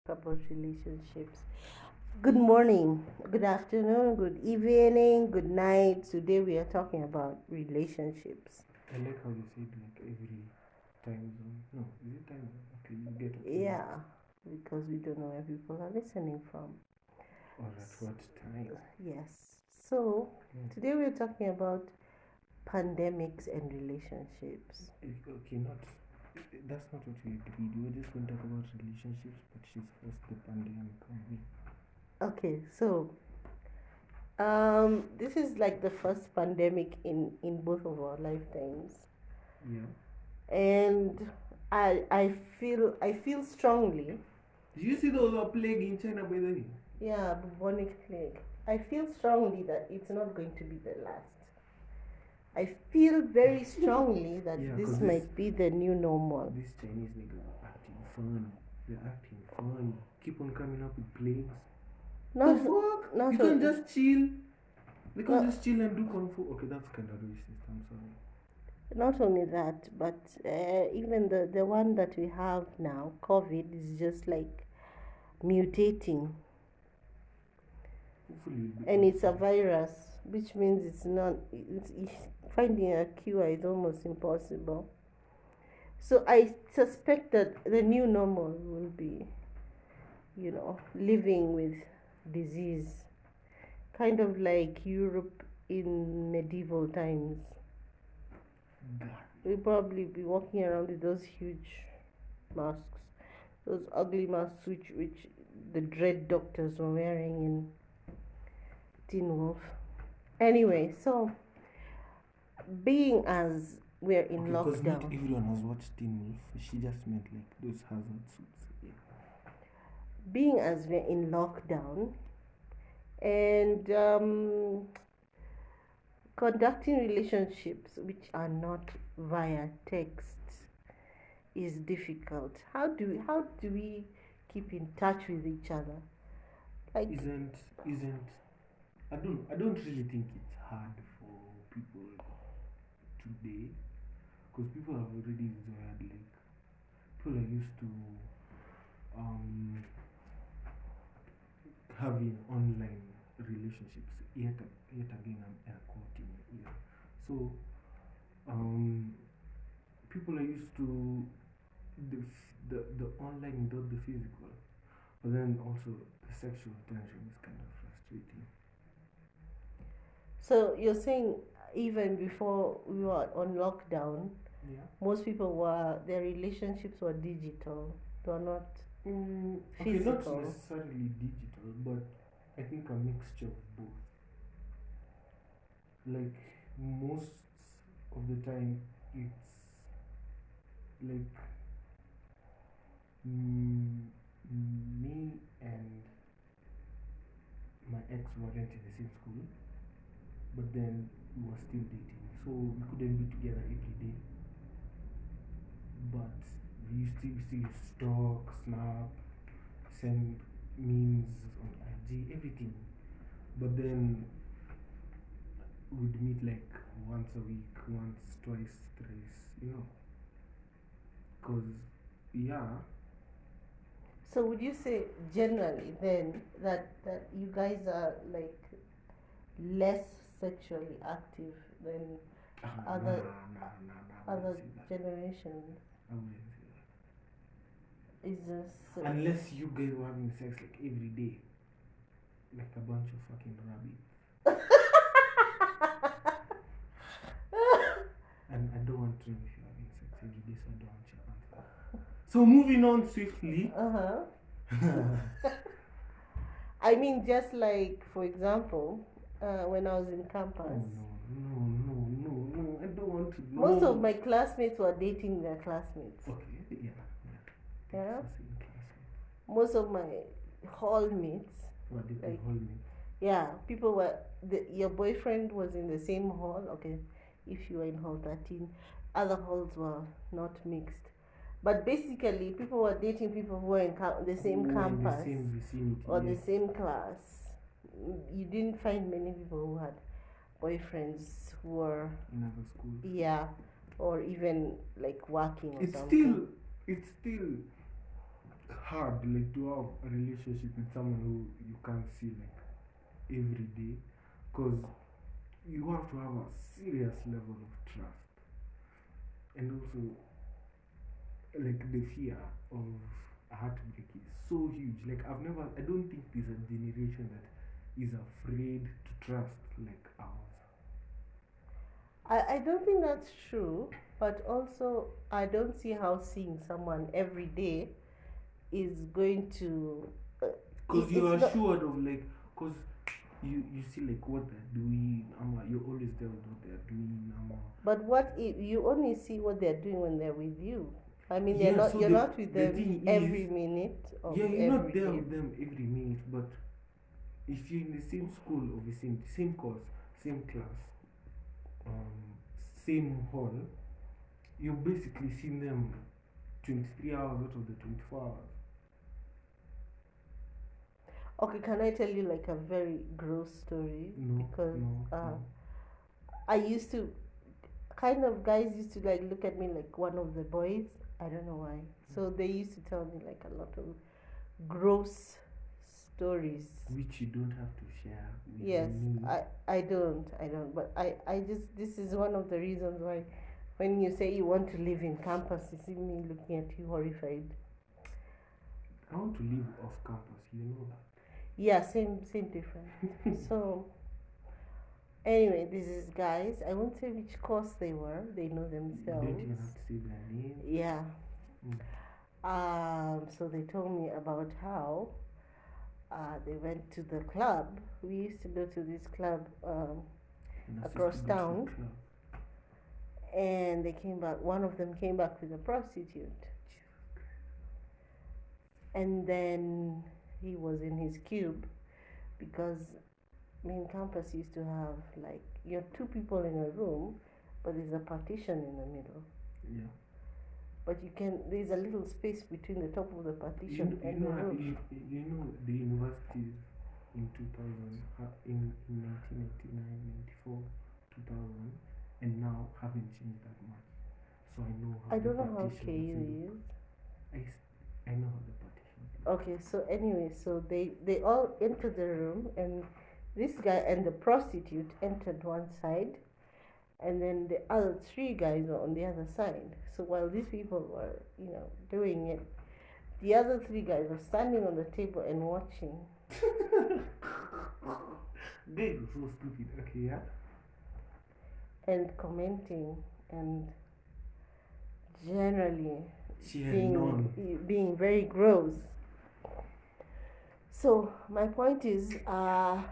About relationships. Good morning, good afternoon, good evening, good night. Today we are talking about relationships. I like how you said like every time zone. No, is it time zone? Okay, you get what Yeah, because we don't know where people are listening from. Or at what time? Yes. So today we are talking about pandemics and relationships. Okay, that's not what we agreed. We were just going to talk about relationships, but she's forced the pandemic on me. Okay, so this is like the first pandemic in both of our lifetimes. Yeah. And I feel strongly. Did you see those plague in China by the way? Yeah, bubonic plague. I feel strongly that it's not going to be the last. I feel very strongly that Yeah, this 'cause might be the new normal. These Chinese niggas are acting fun. They're acting fun. Keep on coming up with plagues. Not, The fuck? not You can't o- just chill. They can't not, just chill and do kung fu. Okay, that's kind of racist. I'm sorry. not only that, but even the one that we have now, COVID, is just like mutating. Hopefully it'll be And it's a outside. virus, which means finding a cure is almost impossible. So I suspect that the new normal will be, living with disease, kind of like Europe in medieval times. God. We'll probably be walking around with those huge masks, those ugly masks which the dread doctors were wearing in Teen Wolf. Anyway, so being as we're in Okay, because not lockdown, everyone has watched Teen Wolf. She just meant like those hazard suits. Yeah. being as we're in lockdown, and conducting relationships which are not via text is difficult. How do we keep in touch with each other? Like, Isn't I don't really think it's hard for people today because people have already wired like people are used to um having online relationships. Yet again, I'm air quoting here. So um people are used to the online without the physical, but then also the sexual tension is kind of frustrating. so you're saying even before we were on lockdown, Yeah. most people were their relationships were digital. They were not Okay, not physical. necessarily digital, but I think a mixture of both. Like most of the time, it's like me and my ex weren't in the same school, but then we were still dating, so we couldn't be together every day. But we still used to talk, snap, send memes on IG, everything. But then we'd meet like once a week, once, twice, thrice. Because, yeah, So would you say generally then that you guys are like less sexually active than other I other wouldn't say that. generations? I wouldn't say that. Is this Unless you guys were having sex like every day, like a bunch of fucking rabbits. And I don't want to know if you're having sex every day, so I don't want your answer. So moving on swiftly. I mean, just like for example, when I was in Oh campus, no, I don't want to know. most of my classmates were dating their classmates. Okay, yeah. Yeah. That's the same classmates. Most of my hall mates, What did like, they hold me? yeah, people were your boyfriend was in the same hall. Okay, if you were in hall 13, other halls were not mixed. But basically, people were dating people who were in the same Who were in the campus same vicinity, or yeah. the same class. You didn't find many people who had boyfriends who were, In other schools. yeah, or even like working or It's something. still hard like to have a relationship with someone who you can't see like every day, because you have to have a serious level of trust, and also like the fear of heartbreak is so huge. Like I don't think there's a generation that is afraid to trust like ours. I don't think that's true, but also I don't see how seeing someone every day is going to. Because you It's are not. assured of like, because you see like what they're doing, you're always there with what they're doing, But what if you only see what they're doing when they're with you? I mean, they're yeah. not. So You're not with the them thing is, every minute of yeah, you're not every there day. with them every minute, but if you're in the same school or the same course, same class, um, same hall, you're basically seeing them 23 hours out of the 24 hours. Okay, can I tell you like a very gross story? No, Because no, no. I used to kind of guys used to like look at me like one of the boys. I don't know why. So they used to tell me like a lot of gross stories. Which you don't have to share with Yes, me. I don't. But I just this is one of the reasons why when you say you want to live in campus, you see me looking at you horrified. I want to live off campus, you know that. Yeah, same difference. So anyway, this is guys. I won't say which course they were. They know You themselves. don't even have to say their name. Yeah. Mm. So they told me about how they went to the club. We used to go to this club And that's across just to go to town, the club. and they came back. One of them came back with a prostitute, and then he was in his cube because main campus used to have like you're two people in a room, but there's a partition in the middle. Yeah. But there's a little space between the top of the partition You and the know, roof. you know the universities in 2000, in 1999, 94, 2000, and now haven't changed that much. So I know how I the don't know how partitions KU look. is. I know how the partitions look. Okay, so anyway, so they all entered the room, and this guy and the prostitute entered one side, and then the other three guys were on the other side. So while these people were, doing it, the other three guys were standing on the table and watching. They were so stupid. Okay, yeah. And commenting and generally Cheering on. being very gross. So my point is, I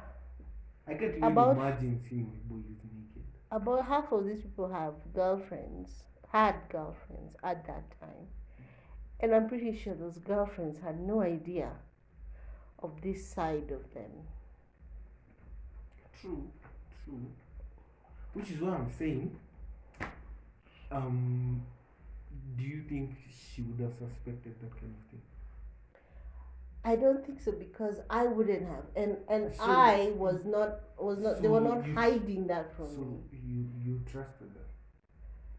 can't even about imagine seeing my boys naked. about half of these people had girlfriends at that time, and I'm pretty sure those girlfriends had no idea of this side of them. True. Which is what I'm saying. Do you think she would have suspected that kind of thing? I don't think so, because I wouldn't have, and So I was not they were not you- hiding that from So me. you trusted them?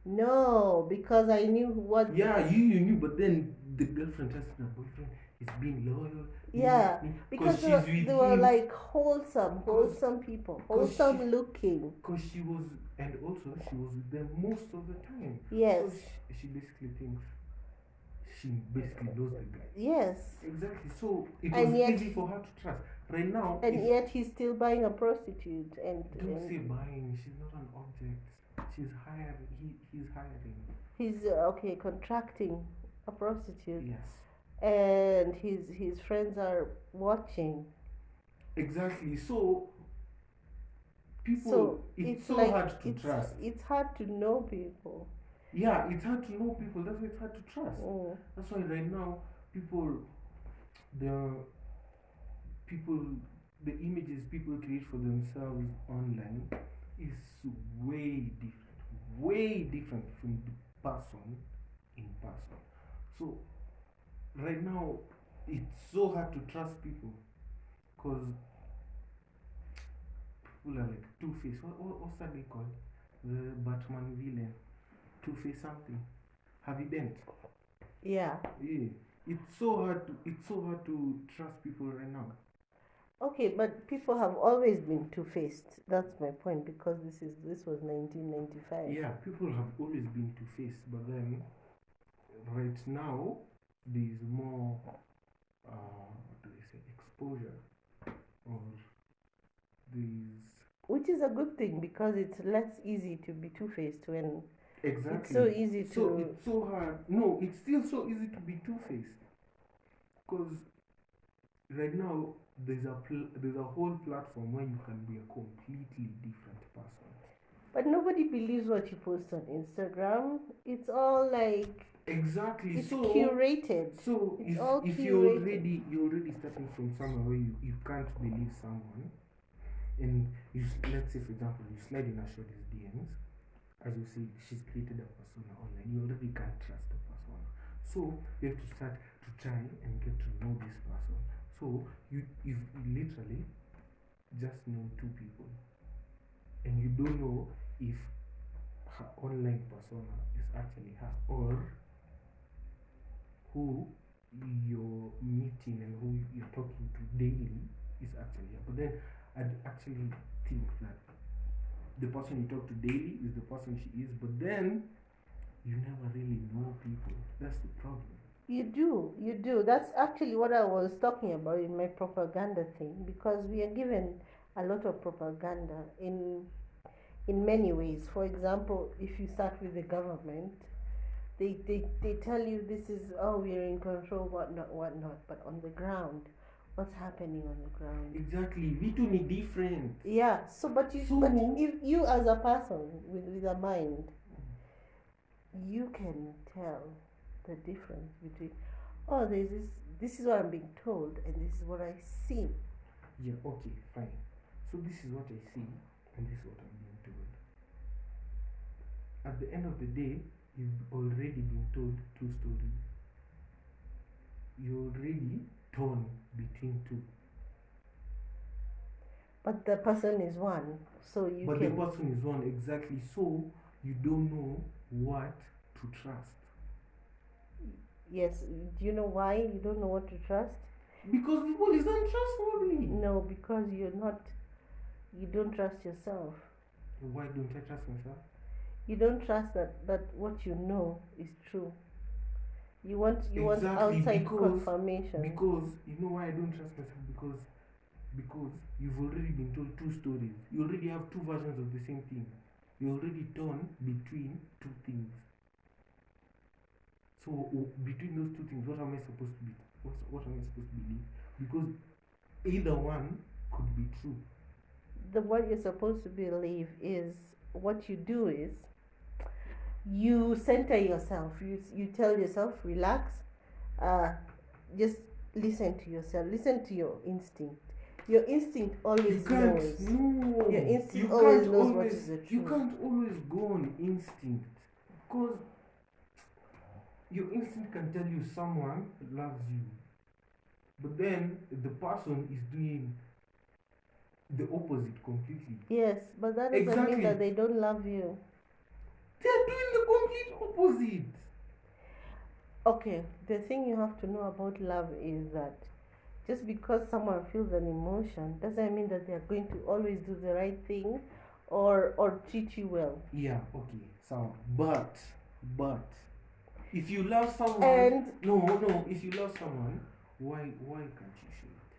No, because I knew what. Yeah, you knew, but then the girlfriend trusted her boyfriend is being loyal. Yeah, because she's with they were him. like wholesome people, wholesome looking. Because she was with them most of the time. Yes. So she basically thinks she basically knows the guy. Yes. Exactly. So it And was yet- easy for her to trust. Right now, And yet he's still buying a prostitute don't say buying. She's not an object. She's hiring. He's hiring. he's contracting a prostitute, Yes. and his friends are watching. Exactly. So people, So it's so like hard to trust. it's hard to know people. Yeah, it's hard to know people. That's why it's hard to trust. Mm. That's why right now the people, the images people create for themselves online is way different from the person in person. So right now it's so hard to trust people because people are like two-faced. What's that they call? The Batman villain. Two-faced something. Harvey Dent. Yeah. Yeah. it's so hard to trust people right now. Okay, but people have always been two-faced. That's my point, because this was 1995. Yeah, people have always been two-faced, but then right now there's more what do they say, exposure, or there's Which is a good thing, because it's less easy to be two-faced when exactly it's so easy to. so it's so hard. No, it's still so easy to be two-faced, because right now there's a whole platform where you can be a completely different person. But nobody believes what you post on Instagram. It's all like Exactly. it's So curated. so It's all if curated. you're already starting from somewhere where you can't believe someone, and let's say for example you slide in a shorty's DMs, as you say she's created a persona online, you already can't trust the persona. So you have to start to try and get to know this person. So you literally just know two people, and you don't know if her online persona is actually her, or who you're meeting and who you're talking to daily is actually her. But then I'd actually think that the person you talk to daily is the person she is, but then you never really know people. That's the problem. You do. That's actually what I was talking about in my propaganda thing, because we are given a lot of propaganda in many ways. For example, if you start with the government, they tell you this is, oh, we are in control, whatnot, but on the ground, what's happening on the ground? Exactly. We two need different. Yeah. So, but if you as a person with a mind, you can tell the difference between, oh, there's this is what I'm being told, and this is what I see. Yeah, okay, fine. So this is what I see, and this is what I'm being told. At the end of the day, you've already been told two stories. You're already torn between two. But the person is one, so you But can. the person is one, exactly. So you don't know what to trust. Yes. Do you know why you don't know what to trust? Because people is untrustworthy. No, because you don't trust yourself. Why don't I trust myself? You don't trust that what you know is true. You want Exactly, outside because confirmation. you know why I don't trust myself, because you've already been told two stories. You already have two versions of the same thing. You're already torn between two things. So between those two things, what am I supposed to be? What am I supposed to believe? Because either one could be true. What you're supposed to believe is, what you do is, you center yourself. You tell yourself, relax, just listen to yourself, listen to your instinct. Your instinct always knows. No, Your instinct you always can't knows always, what is the truth. you can't always go on instinct, because your instinct can tell you someone loves you, but then the person is doing the opposite completely. Yes, but that doesn't mean Exactly. that they don't love you. They're doing the complete opposite. Okay, the thing you have to know about love is that just because someone feels an emotion doesn't mean that they're going to always do the right thing or treat you well. Yeah, okay, so but if you love someone, And no, if you love someone, why can't you show it?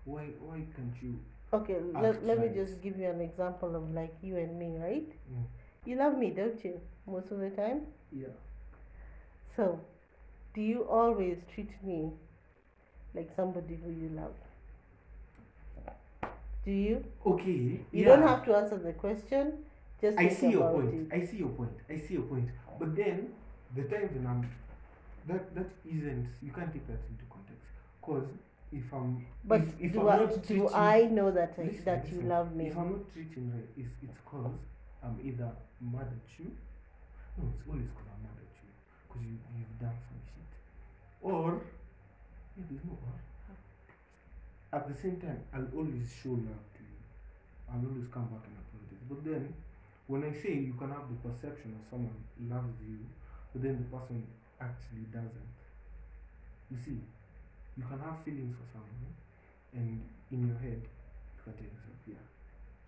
Why can't you okay, act let me right? just give you an example of like you and me, right? Mm. You love me, don't you? Most of the time. Yeah. So, do you always treat me like somebody who you love? Do you? Okay. You Yeah. don't have to answer the question. Just I think see your about point. it. I see your point. I see your point. But then the times when that isn't, you can't take that into context. Cause if I'm But if do I'm not treating, I know that listen, you listen, love me? if I'm not treating right, it's cause I'm either mad at you. No, it's always cause I'm mad at you. Cause you've done some shit. Or yeah, there's no or. At the same time, I'll always show love to you. I'll always come back and apologize. But then, when I say you can have the perception of someone loves you, but then the person actually doesn't, You see, you can have feelings for someone, and in your head, you can tell yourself, yeah,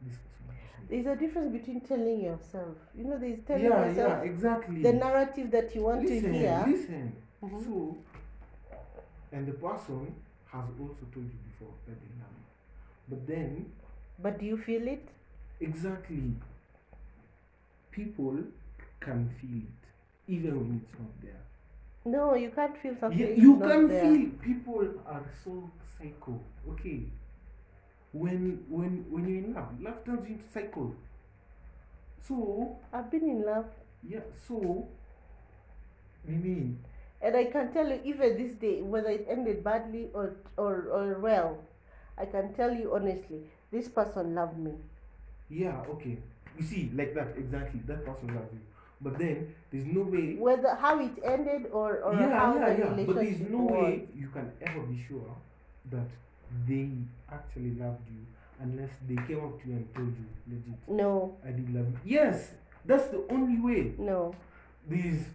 this person loves me. There's a difference between telling yourself. There's telling Yeah, yourself exactly. the narrative that you want to hear. Listen. Mhm. So, and the person has also told you before that they love you. But then, But do you feel it? exactly, people can feel it even when it's not there. No, you can't feel something. Yeah, if you it's not can there. feel. People are so psycho. Okay, when you're in love turns you into psycho. So I've been in love, yeah, so I mean, and I can tell you, even this day, whether it ended badly or well, I can tell you honestly, this person loved me. yeah, okay. You see, like that exactly. That person loves you, but then there's no way. Whether how it ended or how the Yeah. But there's relationship no was. way you can ever be sure that they actually loved you unless they came up to you and told you legit. No. I did love you. Yes, that's the only way. No. These.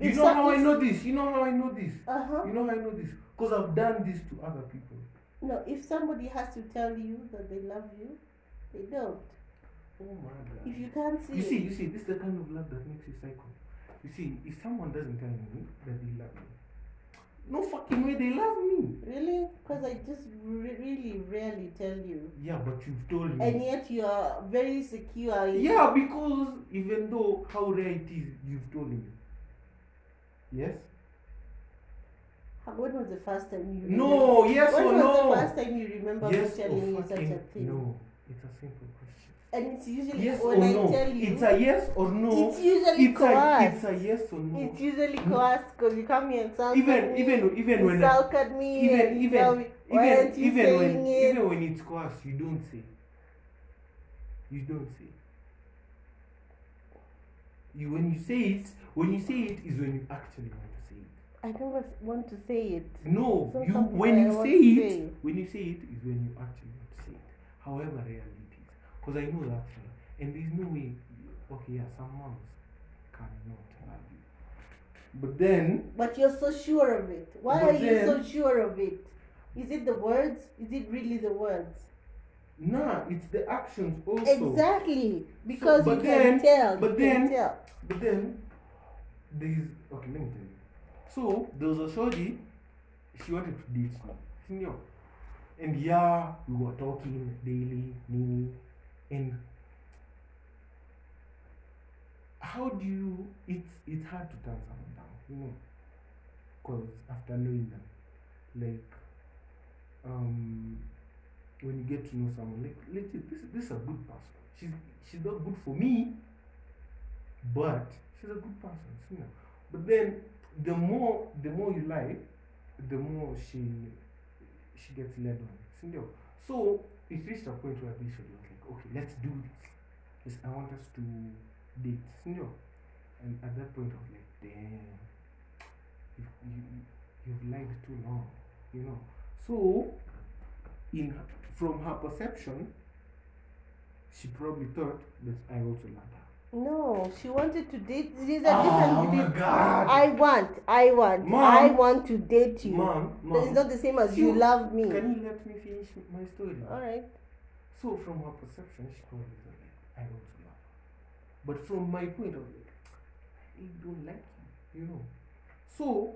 If You know how I if- know this? You know how I know this? Uh-huh. You know how I know this? Because I've done this to other people. No, if somebody has to tell you that they love you, they don't. Oh my god. If you can't see You it, see, this is the kind of love that makes you psycho. You see, if someone doesn't tell me that they love me, no fucking way they love me. really? Because I just really rarely tell you. Yeah, but you've told me. And yet you are very secure. Yeah, because even though how rare it is, you've told me. Yes? When was the first time you No, remember? yes when or was no? the first time you remember Yes me telling or you such a fucking thing? no. It's a simple question. And it's usually Yes when or I no? tell you. It's a yes or no. It's usually coerced. It's a yes or no. It's usually coerced because you come here and insult Even when insult at me and you tell me, why aren't you saying it? even when it's coerced, you don't say. You don't say. When you say it is when you actually want to say it. I don't want to say it. No, So you something when I you want say to it, say. when you say it is when you actually want to say it. However rarely it is, because I know that thing, and there's no way. Okay, yeah, some moms cannot love you, but then. But you're so sure of it. Why But are you so then- sure of it? Is it the words? Is it really the words? Nah, it's the actions also. Exactly, because So- you but can then- tell. but you can then- tell. But then, okay, let me tell you. So, there was a shorty, she wanted to date me, senior. And yeah, we were talking daily, and how do you, it's hard to turn someone down, because after knowing them, like, when you get to know someone, like, legit, this is a good person. She's not good for me, but she's a good person, But then the more you like, the more she gets led on. So it reached a point where this was like, okay, let's do this. I want us to date. And at that point I was like, damn, you've lied too long. So from her perception, she probably thought that I also loved her. No, she wanted to date. There's a Oh difference my between God. I want to date you. Mom, It's not the same as See, you love me. Can you let me finish my story? Alright. So from her perception, she probably thought like, I also love her. But from my point of view, I don't like you. So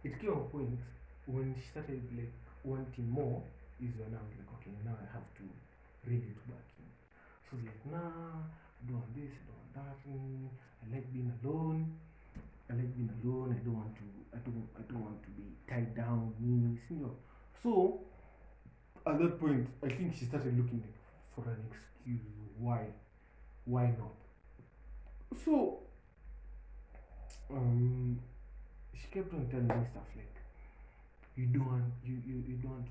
it came a point when she started like wanting more, is when I was like, okay, now I have to rein it back in. She was like, nah, I don't want this, I don't want that. I like being alone. I don't want to be tied down, So at that point, I think she started looking for an excuse. Why not? So she kept on telling me stuff like, you don't want to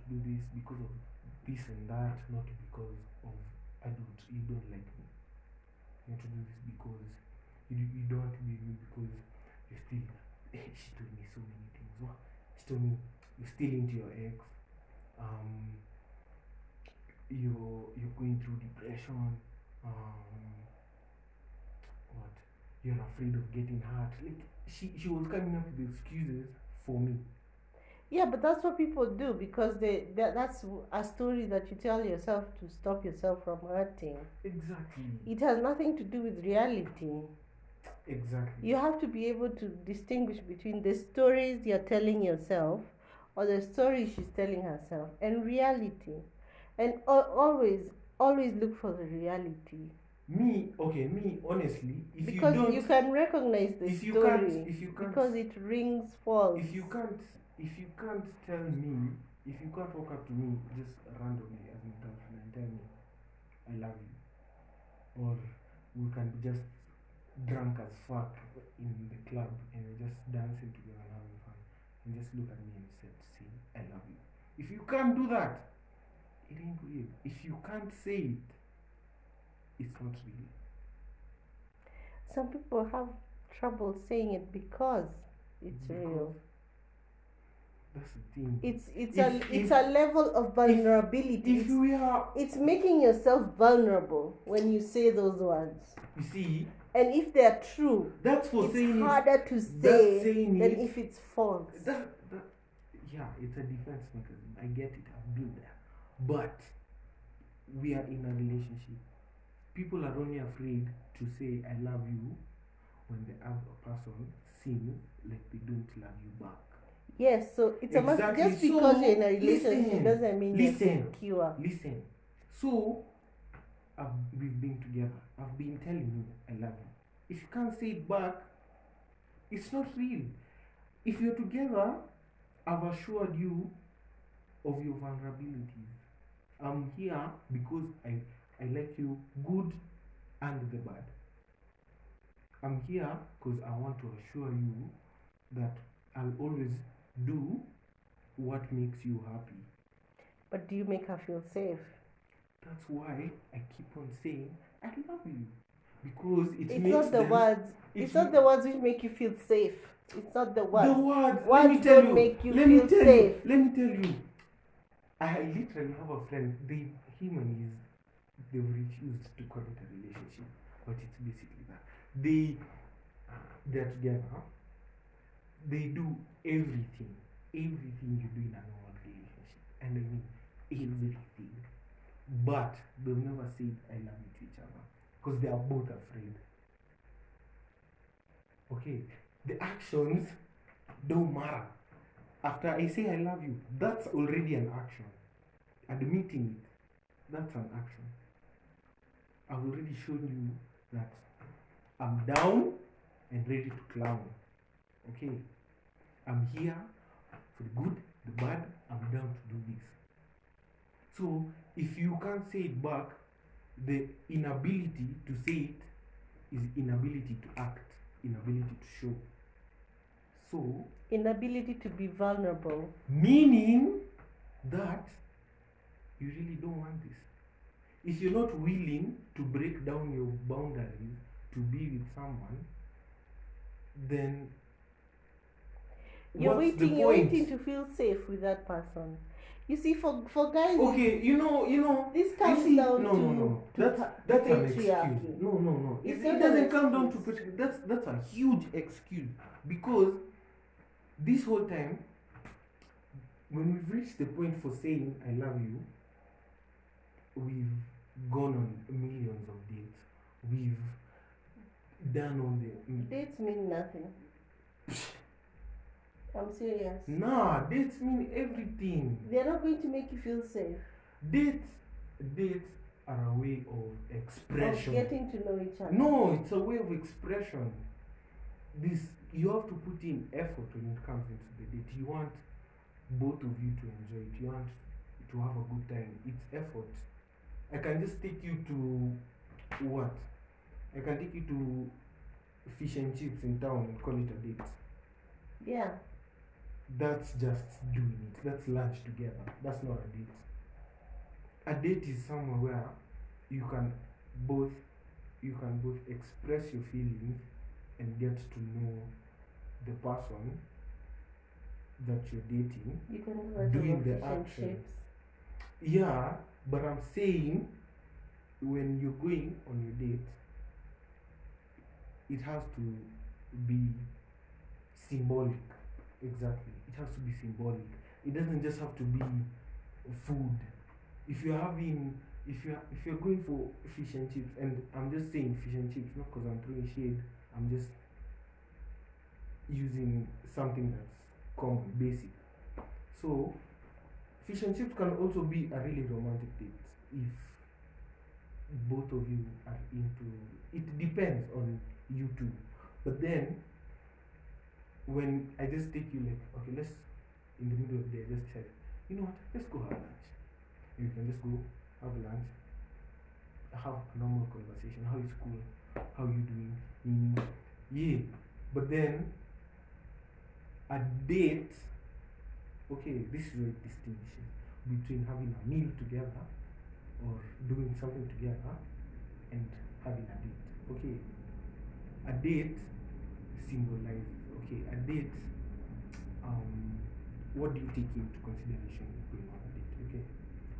do this because of this and that, not because of you don't like me. You want to do this because you don't want to be with me because you're still. She told me so many things. She told me you're still into your ex. You're going through depression. What? You're afraid of getting hurt. Like she was coming up with excuses for me. Yeah, but that's what people do because that's a story that you tell yourself to stop yourself from hurting. Exactly. It has nothing to do with reality. Exactly. You have to be able to distinguish between the stories you're telling yourself or the story she's telling herself and reality. And always look for the reality. Me, honestly, if you Because don't, you can recognize the if you can't, story if you can't, because it rings false. if you can't tell me, if you can't walk up to me just randomly as an adult and tell me I love you, or we can be just drunk as fuck in the club and we're just dancing together and having fun, and just look at me and say I love you. If you can't do that, it ain't real. If you can't say it, it's not real. Some people have trouble saying it because it's real. That's the thing. It's a level of vulnerability. If we are, it's making yourself vulnerable when you say those words. You see, and if they're true, that's for it's saying harder it, to say than if it's false. Yeah, it's a defense mechanism. I get it. I've been there. But we are in a relationship. People are only afraid to say I love you when the other person seems like they don't love you back. Yes, so it's exactly. Just because you're in a relationship doesn't mean you're secure. Listen. So we've been together. I've been telling you I love you. If you can't say it back, it's not real. If you're together, I've assured you of your vulnerabilities. I'm here because I like you good and the bad. I'm here because I want to assure you that I'll always do what makes you happy. But do you make her feel safe? That's why I keep on saying I love you. Because it's not the words. It's not the words which make you feel safe. It's not the words. The words. Let me tell you. Make you feel safe. Let me tell you. I literally have a friend. They've refused to call it a relationship, but it's basically that. They're together. They do everything you do in a normal relationship, and I mean everything. But they've never said I love you to each other because they are both afraid. Okay, the actions don't matter. After I say I love you, that's already an action. Admitting it, that's an action. I've already shown you that I'm down and ready to clown. Okay, I'm here for the good, the bad, I'm down to do this. So if you can't say it back, the inability to say it is inability to act, inability to show. So inability to be vulnerable. Meaning that you really don't want this. If you're not willing to break down your boundaries to be with someone, then you're waiting to feel safe with that person. You see, for guys. Okay, you know. This comes down no. That's an excuse. No. It doesn't come down to patriarchy. That's a huge excuse because this whole time, when we've reached the point for saying I love you, we've gone on millions of dates. We've done all the dates mean nothing. I'm serious. Nah, dates mean everything. They're not going to make you feel safe. Dates are a way of expression. Of getting to know each other. No, it's a way of expression. You have to put in effort when it comes into the date. You want both of you to enjoy it. You want to have a good time. It's effort. I can just take you to what? I can take you to fish and chips in town and call it a date. Yeah. That's just doing it. That's lunch together. That's not a date. A date is somewhere where you can both express your feelings and get to know the person that you're dating. You can do that doing the action. Yeah, but I'm saying when you're going on your date, it has to be symbolic. Exactly. It has to be symbolic. It doesn't just have to be food. If you're having, if you're going for fish and chips, and I'm just saying fish and chips, not because I'm throwing shade. I'm just using something that's common, basic. So fish and chips can also be a really romantic date if both of you are into it. Depends on you two. But then when I just take you like, okay, let's, in the middle of the day, I just said, you know what, let's go have lunch. And you can just go have lunch, have a normal conversation. How is school? How you doing? Yeah. But then a date, okay, this is where it distinguishes between having a meal together or doing something together and having a date. Okay, a date symbolizes, okay, a date, what do you take into consideration going on a date? Okay,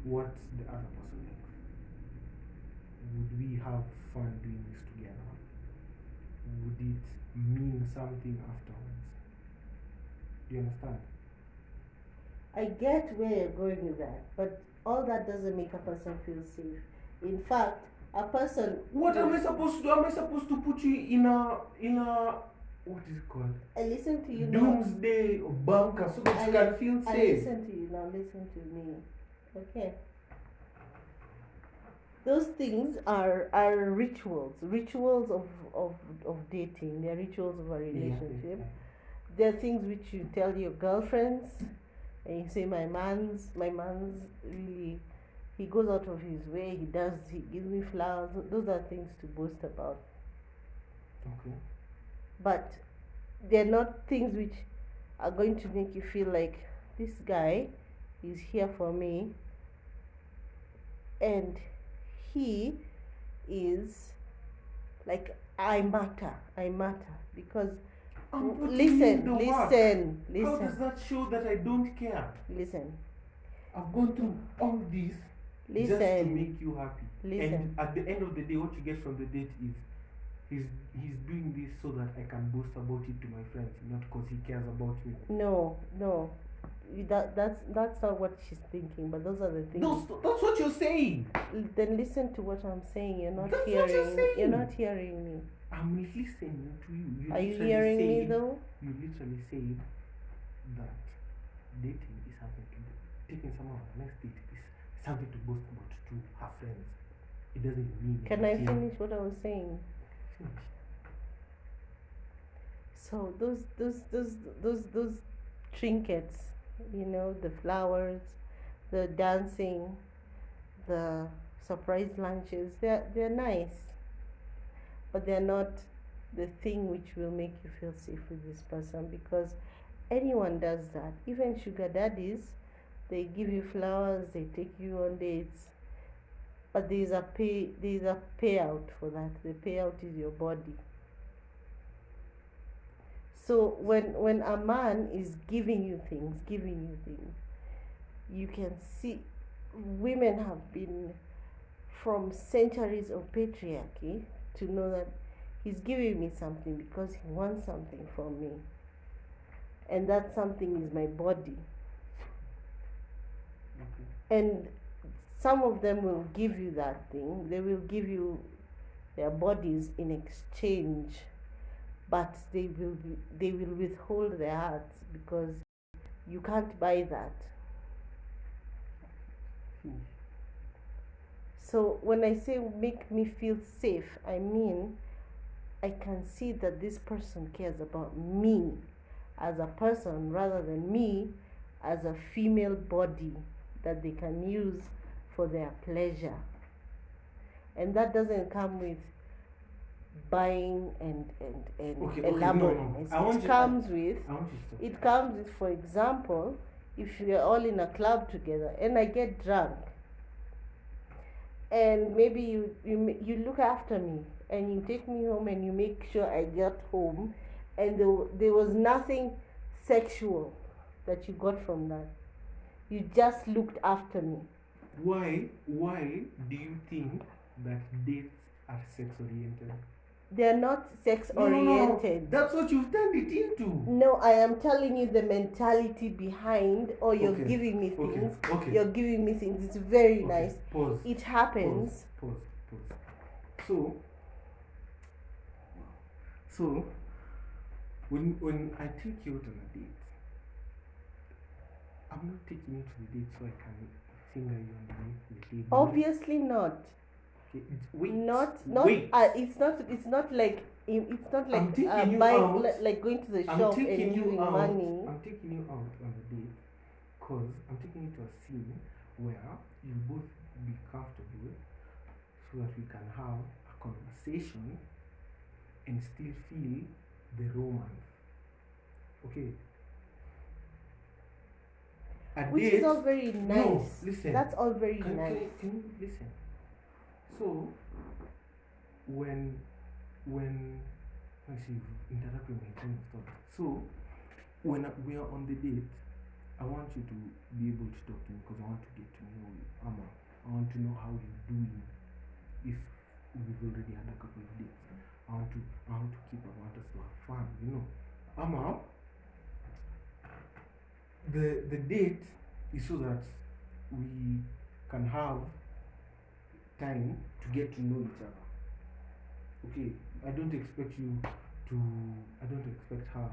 what the other person likes. Would we have fun doing this together? Would it mean something afterwards? Do you understand? I get where you're going with that, but all that doesn't make a person feel safe. In fact, a person. What am I supposed to do? Am I supposed to put you in a what is it called? I listen to you doomsday now. bunker so that you can feel safe. I listen to you now. Listen to me. Okay. Those things are rituals of dating. They're rituals of a relationship. Yeah. They're things which you tell your girlfriends, and you say, my man's really, he goes out of his way, he gives me flowers. Those are things to boast about. Okay. But they're not things which are going to make you feel like this guy is here for me, and he is like, I matter because listen. How does that show that I don't care? Listen. I've gone through all this just to make you happy. And at the end of the day, what you get from the date is he's doing this so that I can boast about it to my friends, not because he cares about me. No. That's not what she's thinking, but those are the things. That's what you're saying. Then listen to what I'm saying. You're not that's hearing. What you're saying. You're not hearing me. I'm listening to you. Are you hearing me though? You literally said that dating is something to do. Taking someone on the next date is something to boast about to her friends. It doesn't mean. Can I finish what I was saying? Finish. So those trinkets, the flowers, the dancing, the surprise lunches, they're nice, but they're not the thing which will make you feel safe with this person, because anyone does that. Even sugar daddies, they give you flowers, they take you on dates, but there's a payout for that. The payout is your body. So when a man is giving you things, you can see women have been from centuries of patriarchy to know that he's giving me something because he wants something from me. And that something is my body. Okay. And some of them will give you that thing. They will give you their bodies in exchange, but they will withhold their hearts because you can't buy that. So when I say make me feel safe, I mean I can see that this person cares about me as a person rather than me as a female body that they can use for their pleasure. And that doesn't come with buying and elaborating. It comes with, for example, if we are all in a club together and I get drunk, and maybe you look after me and you take me home and you make sure I get home, and there was nothing sexual that you got from that. You just looked after me. Why do you think that dates are sex oriented? They're not sex No, no, no. oriented. That's what you've turned it into. No, I am telling you the mentality behind, or you're Okay, giving me okay, things. okay. You're giving me things. It's very Okay, nice. pause. It happens. Pause. So when I take you out on a date, I'm not taking you to the date so I can finger you on the table. Obviously not. Okay, wait. Not. Wait. It's not. It's not like. It's not like I'm taking you buying, out. like going to the I'm shop and taking you giving out. money. I'm taking you out on a date because I'm taking you to a scene where you both be comfortable so that we can have a conversation and still feel the romance. Okay. Which is all very nice. No, listen. That's all very Can nice. you listen? So when I see you've interrupted my train of thought. So when we are on the date, I want you to be able to talk to me because I want to get to know you. I want to know how you're doing. If we've already had a couple of dates, I want to keep. I want us to have fun. The date is so that we can have time to get to know each other. Okay, I don't expect her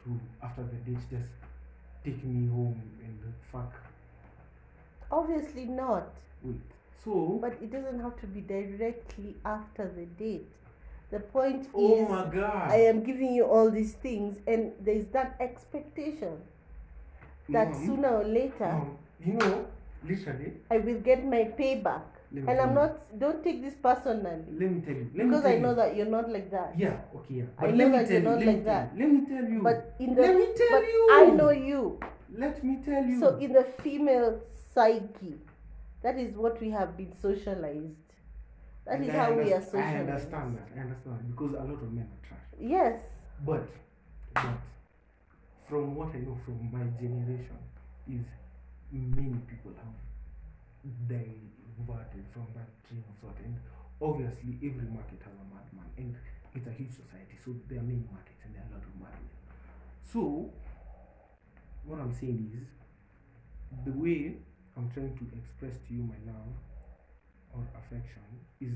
to, after the date, just take me home and fuck. Obviously not. Wait, so. But it doesn't have to be directly after the date. The point Oh is, my God. I am giving you all these things, and there's that expectation that sooner or later, literally, I will get my payback. And I'm not. Don't take this personally. Let me tell you. Because I know that you're not like that. Yeah. Okay. Yeah. I know that you're not like that. Let me tell you. But I know you. Let me tell you. So in the female psyche, that is what we have been socialized. That is how we are socialized. I understand that because a lot of men are trash. Yes. But from what I know from my generation is many people have diverted from that train of thought, and obviously every market has a madman, and it's a huge society, so there are many markets and there are a lot of madmen. So what I'm saying is, the way I'm trying to express to you my love or affection is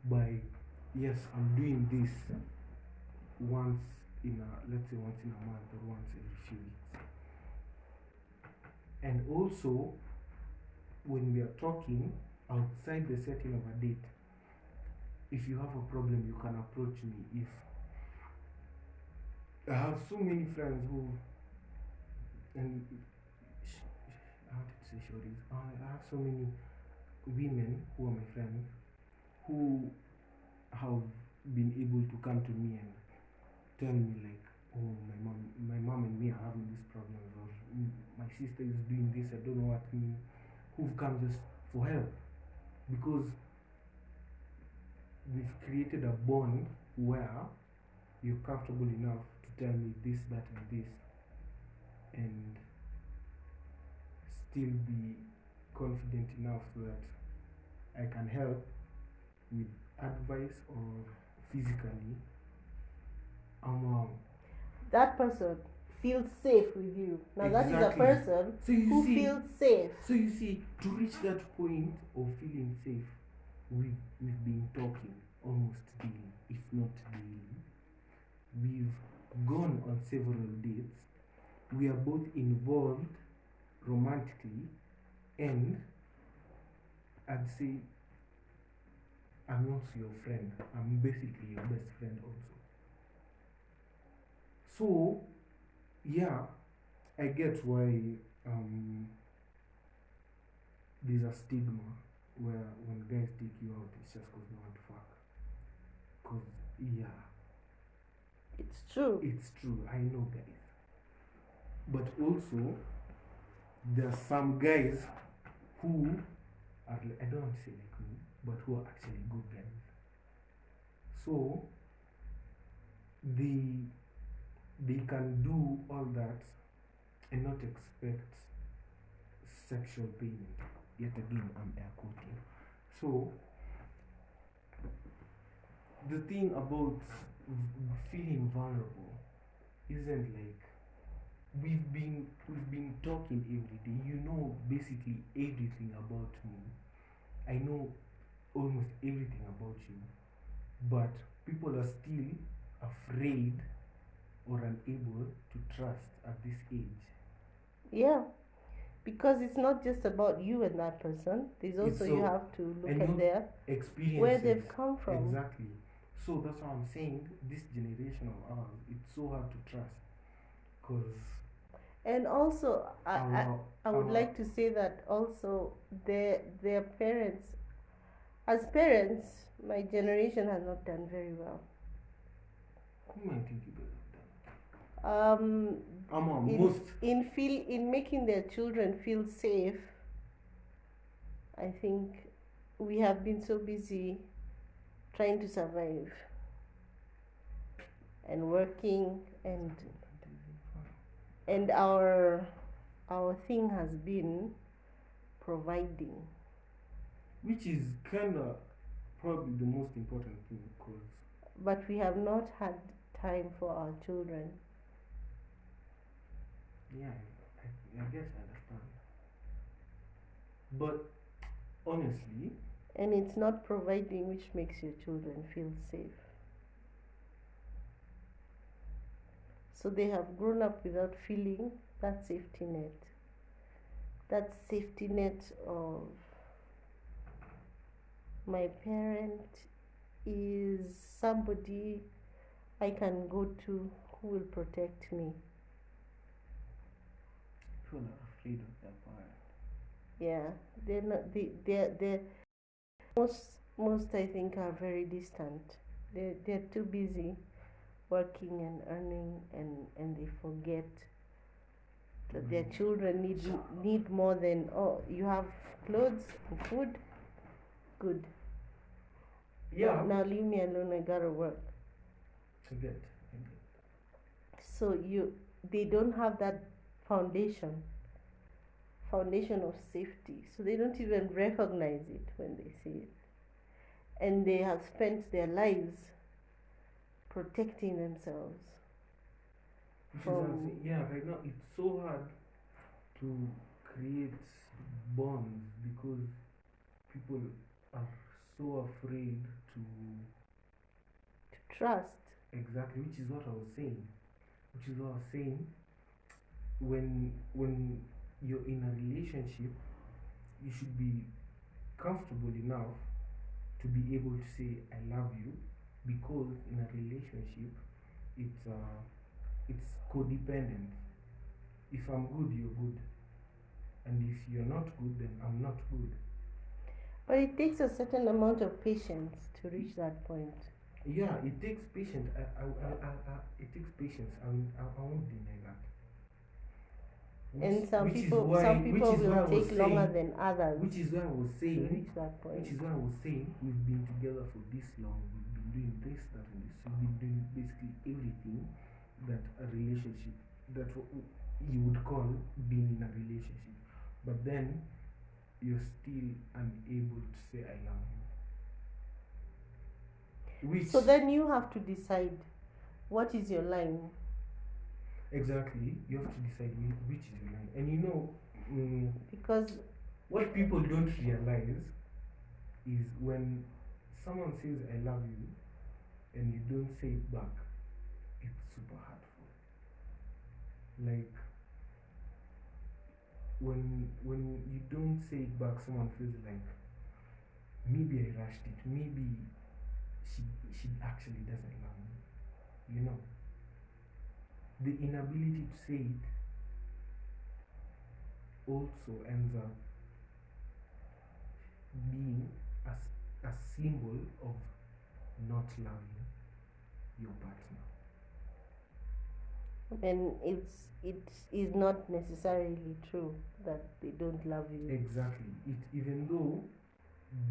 by, yes, I'm doing this once in a month or once every few weeks. And also, when we are talking outside the setting of a date, if you have a problem, you can approach me. If I have so many friends who, and I wanted to say shorties, I have so many women who are my friends who have been able to come to me and tell me like, oh, my mom and me are having this problem, or my sister is doing this, I don't know what me, who've come just for help, because we've created a bond where you're comfortable enough to tell me this, that, and this, and still be confident enough so that I can help with advice or physically. That person feels safe with you. Now exactly. That is a person who feels safe. So you see, to reach that point of feeling safe, we've been talking almost daily, if not daily. We've gone on several dates. We are both involved romantically, and I'd say I'm also your friend. I'm basically your best friend also. So, yeah, I get why there's a stigma where when guys take you out, it's just because they want to fuck. Because, yeah. It's true. It's true, I know, guys. But also, there are some guys who are, I don't want to say like me, but who are actually good guys. So, they can do all that and not expect sexual payment. Yet again, I'm air quoting. So the thing about feeling vulnerable isn't like we've been talking every day. You know basically everything about me. I know almost everything about you, but people are still afraid or unable to trust at this age. Yeah, because it's not just about you and that person. There's It's also you so, have to look and at your their where experiences. they've come from. Exactly. So that's why I'm saying this generation of ours, it's so hard to trust because And also, our I would our like to say that also their parents, as parents, my generation has not done very well. who might think you guys have done? Most. In making their children feel safe, I think we have been so busy trying to survive and working, and our thing has been providing. Which is kind of probably the most important thing because But we have not had time for our children. yeah, I guess I understand. But honestly, And it's not providing which makes your children feel safe. So they have grown up without feeling that safety net. That safety net of my parent is somebody I can go to who will protect me. people are afraid of their parents. Yeah, they're not. They're most I think are very distant. They're too busy working and earning, and they forget that their children need more than, oh, you have clothes and food, good. Yeah. Now leave me alone. I gotta work. I get. So they don't have that foundation of safety. So they don't even recognize it when they see it, and they have spent their lives protecting themselves from. Yeah, right now it's so hard to create bonds because people are so afraid to Trust. exactly, which is what I was saying. Which is what I was saying. When you're in a relationship, you should be comfortable enough to be able to say I love you because in a relationship it's codependent. If I'm good, you're good, and if you're not good, then I'm not good. But it takes a certain amount of patience to reach that point. Yeah, it takes patience. It takes patience. I won't deny that. And some Which is people why will I was take longer saying, than others which is why I was to saying, reach that point. which is why I was saying, we've been together for this long. We've been doing this, that, and this. We've been doing basically everything that a relationship that you would call being in a relationship. But then you're still unable to say I love you. Which So then you have to decide what is your line. exactly you have to decide which is your line. And you know, Because what people don't realize is when someone says I love you and you don't say it back, it's super hurtful. Like when you don't say it back, someone feels like maybe I rushed it, maybe she actually doesn't love me. You know, the inability to say it also ends up being a symbol of not loving your partner. and it is not necessarily true that they don't love you. Exactly. It even though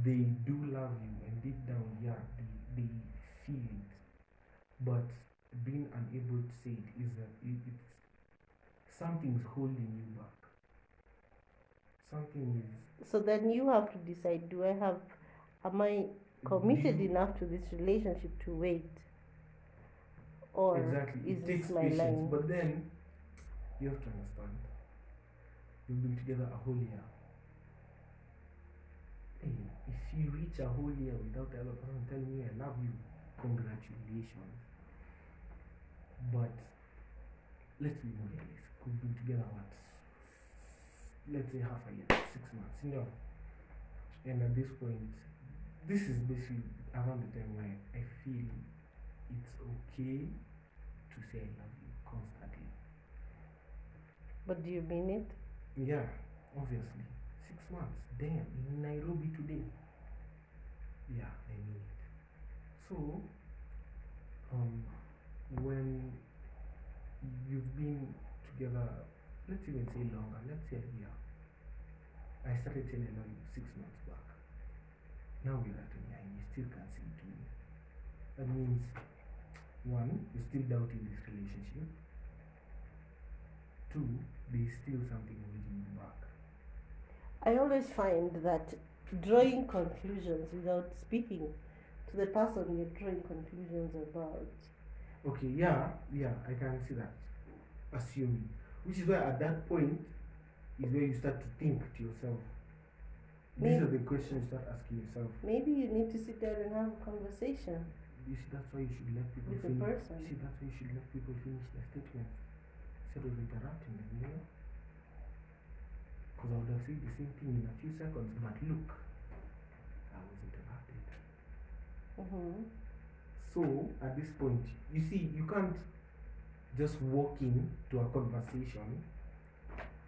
they do love you and deep down, yeah, they feel it, but being unable to say it is that it's something's holding you back. Something is So then you have to decide, am I committed enough to this relationship to wait? Or exactly, is it this takes my patience. line? But then you have to understand, you've been together a whole year. Hey, if you reach a whole year without the other person telling you I love you, congratulations. But let's be more realistic. We've been together what? Let's say half a year, 6 months, And at this point, this is basically around the time where I feel it's okay to say I love you constantly. But do you mean it? Yeah, obviously. 6 months, damn, in Nairobi today. Yeah, I mean it. So, when you've been together, let's even say longer, let's say a year. I started saying I love you 6 months back. Now we're at a year and you still can't say it to me. That means, one, you're still doubting this relationship. Two, there's still something holding you back. I always find that drawing conclusions without speaking to the person you're drawing conclusions about. Okay, yeah, I can see that. Assuming. Which is why at that point is where you start to think to yourself. These are the questions you start asking yourself. Maybe you need to sit down and have a conversation. You see, that's why you should let people with finish. The person. See, that's why you should let people finish their statements instead of interrupting them, Because I would have said the same thing in a few seconds, but look, I was interrupted. So at this point, you see, you can't just walk into a conversation.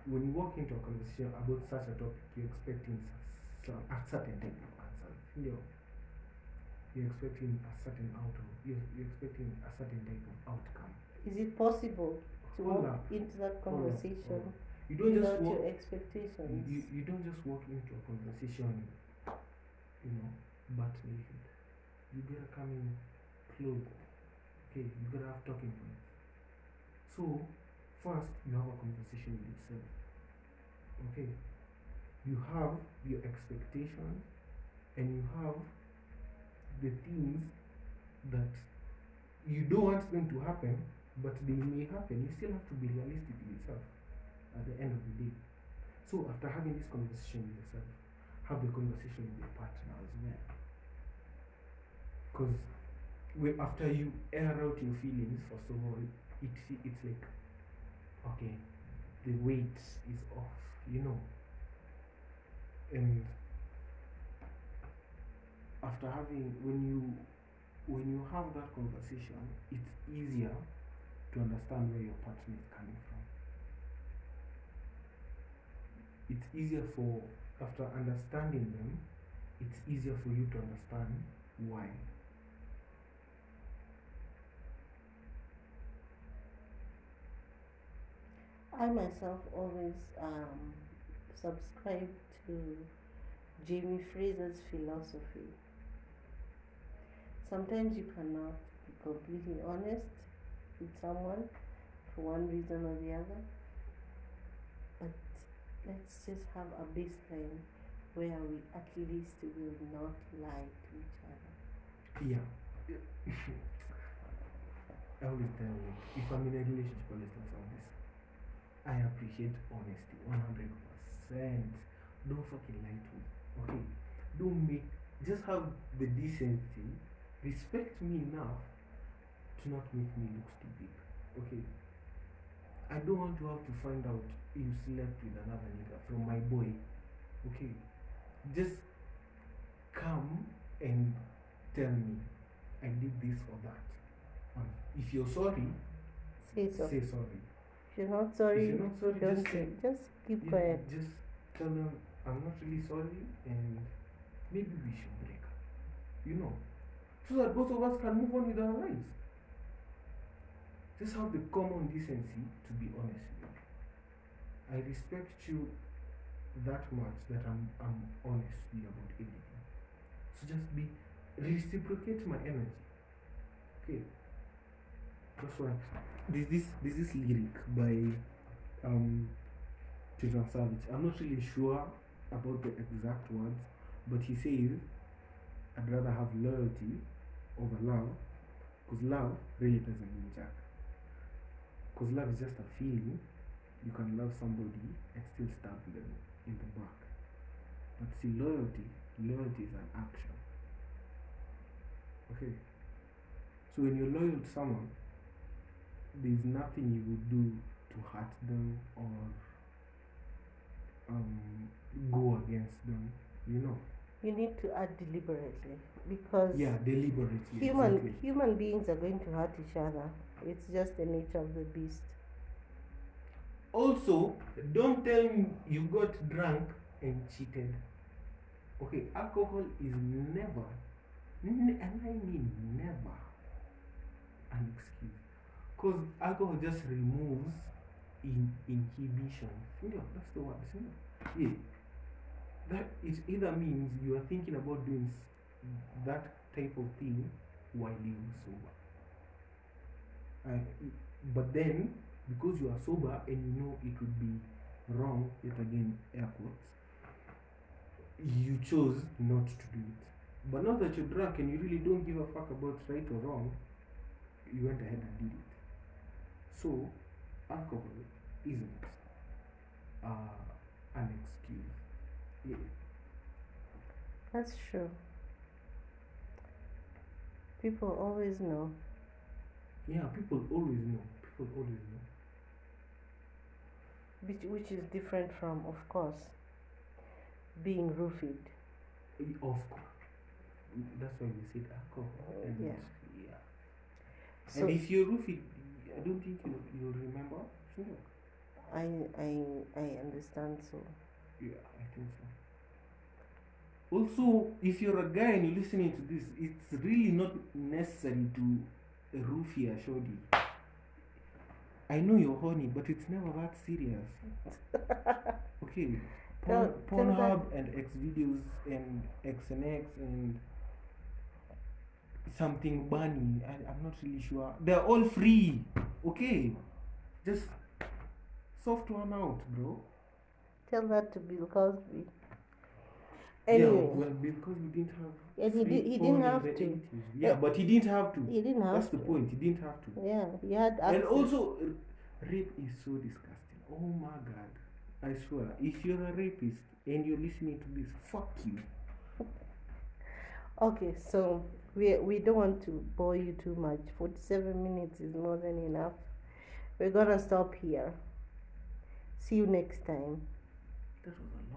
When you walk into a conversation about such a topic, you're expecting a certain type of answer. You're expecting a certain outcome. You're expecting a certain type of outcome. Is it possible to walk into that conversation you don't without just walk, your expectations? You don't just walk into a conversation, butt naked. You gotta come in clothed. Okay, you gotta have talking points. So, first, you have a conversation with yourself. Okay, you have your expectations and you have the things that you don't want them to happen, but they may happen. You still have to be realistic with yourself at the end of the day. So after having this conversation with yourself, have the conversation with your partner as well. Because after you air out your feelings, first of all, it's like, okay, the weight is off, And after having, when you have that conversation, it's easier to understand where your partner is coming from. It's easier after understanding them, it's easier for you to understand why. I myself always subscribe to Jamie Fraser's philosophy. Sometimes you cannot be completely honest with someone for one reason or the other, but let's just have a baseline where we at least will not lie to each other. Yeah. I always tell you, if I'm in a relationship, let's on this. I appreciate honesty 100%. Don't fucking lie to me. Okay? Just have the decency, respect me enough to not make me look stupid. Okay? I don't want to have to find out you slept with another nigga from my boy. Okay? Just come and tell me I did this or that. If you're sorry, say sorry. If you're not sorry, just keep quiet. Just tell them I'm not really sorry and maybe we should break up. So that both of us can move on with our lives. Just have the common decency to be honest with you. I respect you that much that I'm honest with you about everything. So just reciprocate my energy. Okay. That's why there's this lyric by Tristan Savage. I'm not really sure about the exact words, but he says, I'd rather have loyalty over love, because love really doesn't mean jack. Because love is just a feeling. You can love somebody and still stab them in the back. But see, loyalty is an action. Okay. So when you're loyal to someone, there's nothing you would do to hurt them or go against them. You know. You need to act deliberately, because Deliberately. human beings are going to hurt each other. It's just the nature of the beast. Also, don't tell me you got drunk and cheated. Okay, alcohol is never, and I mean never, an excuse. Because alcohol just removes inhibition. That's the word. Yeah. That it either means you are thinking about doing that type of thing while you're sober. But then, because you are sober and you know it would be wrong, yet again, air quotes, you chose not to do it. But now that you're drunk and you really don't give a fuck about right or wrong, you went ahead and did it. So, alcohol isn't an excuse. Yeah. That's true. People always know. Yeah, people always know. Which is different from, of course, being roofied. Of course. That's why we said alcohol. And Yeah. So, and if you're roofied, I don't think you'll remember. I understand so. Yeah, I think so. Also, if you're a guy and you're listening to this, it's really not necessary to roofie a shorty. I know you're horny, but it's never that serious. Okay. Pornhub and X videos and XNX and something bunny. I'm not really sure. They're all free. Okay. Just soft one out, bro. Tell that to Bill Cosby. Anyway. Yeah, well, because we didn't have. And he didn't have to. 80s. Yeah, but he didn't have to. He didn't have That's to. the point. He didn't have to. Yeah, he had access. And also, rape is so disgusting. Oh my god. I swear, if you're a rapist and you're listening to this, fuck you. Okay, so we don't want to bore you too much. 47 minutes is more than enough. We're gonna stop here. See you next time. That was a long